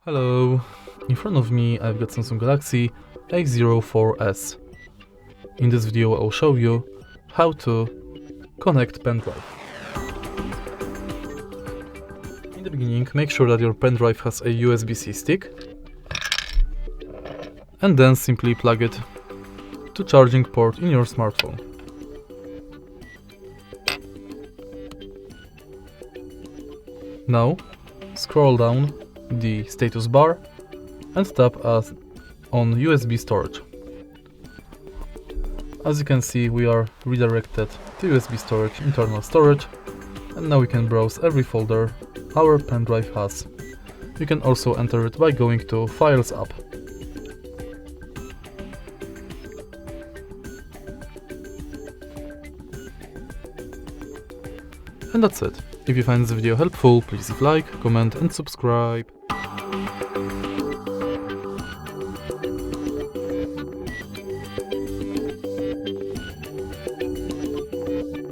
Hello, in front of me I've got Samsung Galaxy A04s. In this video I'll show you how to connect pendrive. In the beginning, make sure that your pendrive has a USB-C stick and then simply plug it to charging port in your smartphone. Now scroll down the status bar and tap on USB storage. As you can see, we are redirected to USB storage, internal storage, and now we can browse every folder our pendrive has. You can also enter it by going to Files app. And that's it. If you find this video helpful, please leave a like, comment and subscribe.